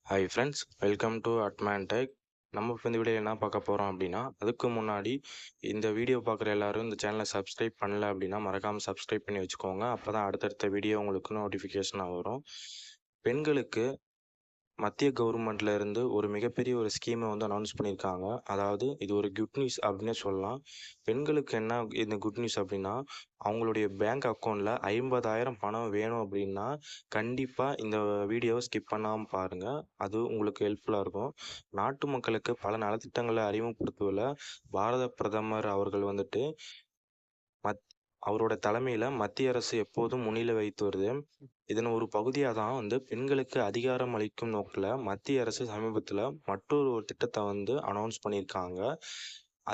Hi friends, welcome to அட்மான் tech. நம்ம இப்போ இந்த வீடியோ என்ன பார்க்க போகிறோம் அப்படின்னா, அதுக்கு முன்னாடி இந்த வீடியோ பார்க்குற எல்லாரும் இந்த சேனலை சப்ஸ்கிரைப் பண்ணல அப்படின்னா மறக்காமல் சப்ஸ்கிரைப் பண்ணி வச்சுக்கோங்க. அப்போ தான் அடுத்தடுத்த வீடியோ உங்களுக்கு நோட்டிஃபிகேஷனாக வரும். பெண்களுக்கு மத்திய கவர்மெண்ட்ல இருந்து ஒரு மிகப்பெரிய ஒரு ஸ்கீமை வந்து அனௌன்ஸ் பண்ணியிருக்காங்க. அதாவது இது ஒரு குட் நியூஸ் அப்படின்னே சொல்லலாம். பெண்களுக்கு என்ன இந்த குட் நியூஸ் அப்படின்னா, அவங்களுடைய பேங்க் அக்கௌண்ட்டில் 50,000 பணம் வேணும் அப்படின்னா கண்டிப்பாக இந்த வீடியோவை ஸ்கிப் பண்ணாமல் பாருங்கள். அது உங்களுக்கு ஹெல்ப்ஃபுல்லாக இருக்கும். நாட்டு மக்களுக்கு பல நலத்திட்டங்களை அறிமுகப்படுத்துவதில் பாரத பிரதமர் அவர்கள் வந்துட்டு மத் அவரோட தலைமையில் மத்திய அரசு எப்போதும் முன்னிலை வைத்து வருது. இதன் ஒரு பகுதியாக தான் வந்து பெண்களுக்கு அதிகாரம் அளிக்கும் நோக்கில் மத்திய அரசு சமீபத்தில் மற்றொரு ஒரு திட்டத்தை வந்து அனௌன்ஸ் பண்ணியிருக்காங்க.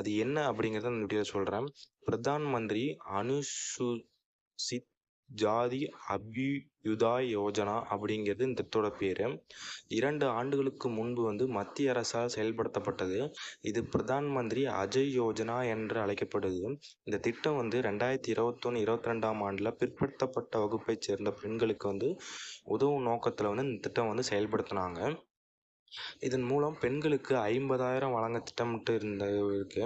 அது என்ன அப்படிங்கிறத இந்த வீடியோ சொல்கிறேன். பிரதான் மந்திரி அனுசூசித் ஜாதி அபியுதாய் யோஜனா அப்படிங்கிறது இந்த திட்டத்தோட பேர். 2 ஆண்டுகளுக்கு முன்பு வந்து மத்திய அரசால் செயல்படுத்தப்பட்டது. இது பிரதான் மந்திரி அஜய் யோஜனா என்று அழைக்கப்படுது. இந்த திட்டம் வந்து 2021, 22ஆம் ஆண்டில் பிற்படுத்தப்பட்ட வகுப்பைச் சேர்ந்த பெண்களுக்கு வந்து உதவும் நோக்கத்தில் வந்து இந்த திட்டம் வந்து செயல்படுத்தினாங்க. இதன் மூலம் பெண்களுக்கு 50,000 வழங்க திட்டமிட்டு இருக்கு.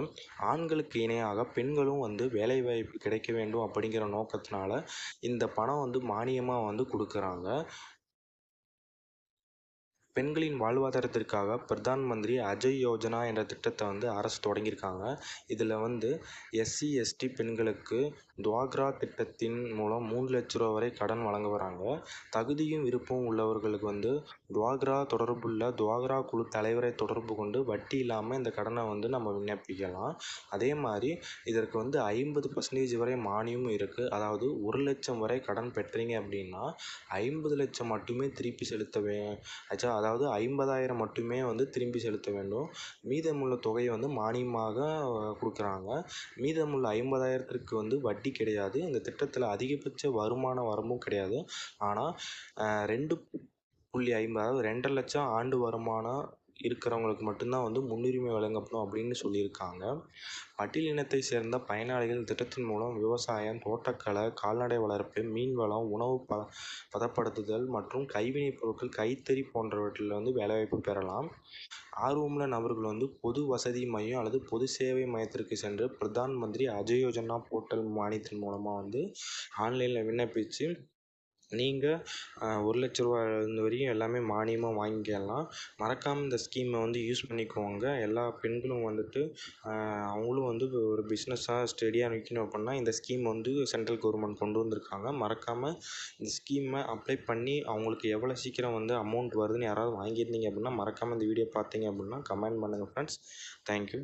ஆண்களுக்கு இணையாக பெண்களும் வந்து வேலைவாய்ப்பு கிடைக்க வேண்டும் அப்படிங்கிற நோக்கத்தினால இந்த பணம் வந்து மானியமாக வந்து கொடுக்குறாங்க. பெண்களின் வாழ்வாதாரத்திற்காக பிரதான் மந்திரி அஜய் யோஜனா என்ற திட்டத்தை வந்து அரசு தொடங்கியிருக்காங்க. இதில் வந்து எஸ்சி எஸ்டி பெண்களுக்கு துவாக்ரா திட்டத்தின் மூலம் 3 லட்ச ரூபா வரை கடன் வழங்க வராங்க. தகுதியும் விருப்பமும் உள்ளவர்களுக்கு வந்து துவாக்ரா குழு தலைவரை தொடர்பு கொண்டு வட்டி இல்லாமல் இந்த கடனை வந்து நம்ம விண்ணப்பிக்கலாம். அதே மாதிரி இதற்கு வந்து 50% வரை மானியமும் இருக்குது. அதாவது 1 லட்சம் வரை கடன் பெற்றீங்க அப்படின்னா 50 லட்சம் மட்டுமே திருப்பி அதாவது 50,000 மட்டுமே வந்து திரும்பி செலுத்த வேண்டும். மீதமுள்ள தொகையை வந்து மானியமாக கொடுக்குறாங்க. மீதமுள்ள 50,000த்திற்கு வந்து வட்டி கிடையாது. இந்த திட்டத்தில் அதிகபட்ச வருமான வரம்பும் கிடையாது. ஆனால் 2.5 அதாவது 2.5 லட்சம் ஆண்டு வருமானம் இருக்கிறவங்களுக்கு மட்டும்தான் வந்து முன்னுரிமை வழங்கப்படும் அப்படின்னு சொல்லியிருக்காங்க. பட்டியலினத்தை சேர்ந்த பயனாளிகள் திட்டத்தின் மூலம் விவசாயம், தோட்டக்கலை, கால்நடை வளர்ப்பு, மீன்வளம், உணவு பதப்படுத்துதல் மற்றும் கைவினைப் பொருட்கள், கைத்தறி போன்றவற்றில் வந்து வேலைவாய்ப்பு பெறலாம். ஆர்வமுள்ள நபர்கள் வந்து பொது வசதி மையம் அல்லது பொது சேவை மையத்திற்கு சென்று பிரதான் மந்திரி அஜய் யோஜனா போர்ட்டல் மானியத்தின் மூலமாக வந்து ஆன்லைனில் விண்ணப்பித்து நீங்கள் 1 லட்ச ரூபா வரையும் எல்லாமே மானியமாக வாங்கிக்கலாம். மறக்காமல் இந்த ஸ்கீமை வந்து யூஸ் பண்ணிக்கோங்க. எல்லா பெண்களும் வந்துட்டு அவங்களும் வந்து ஒரு பிஸ்னஸாக ஸ்டெடியாக நிற்கணும் அப்படின்னா இந்த ஸ்கீம் வந்து சென்ட்ரல் கவர்மெண்ட் கொண்டு வந்திருக்காங்க. மறக்காமல் இந்த ஸ்கீமை அப்ளை பண்ணி அவங்களுக்கு எவ்வளோ சீக்கிரம் வந்து அமௌண்ட் வருதுன்னு யாராவது வாங்கியிருந்தீங்க அப்படின்னா மறக்காமல் இந்த வீடியோ பார்த்தீங்க அப்படின்னா கமெண்ட் பண்ணுங்கள் ஃப்ரெண்ட்ஸ். தேங்க்யூ.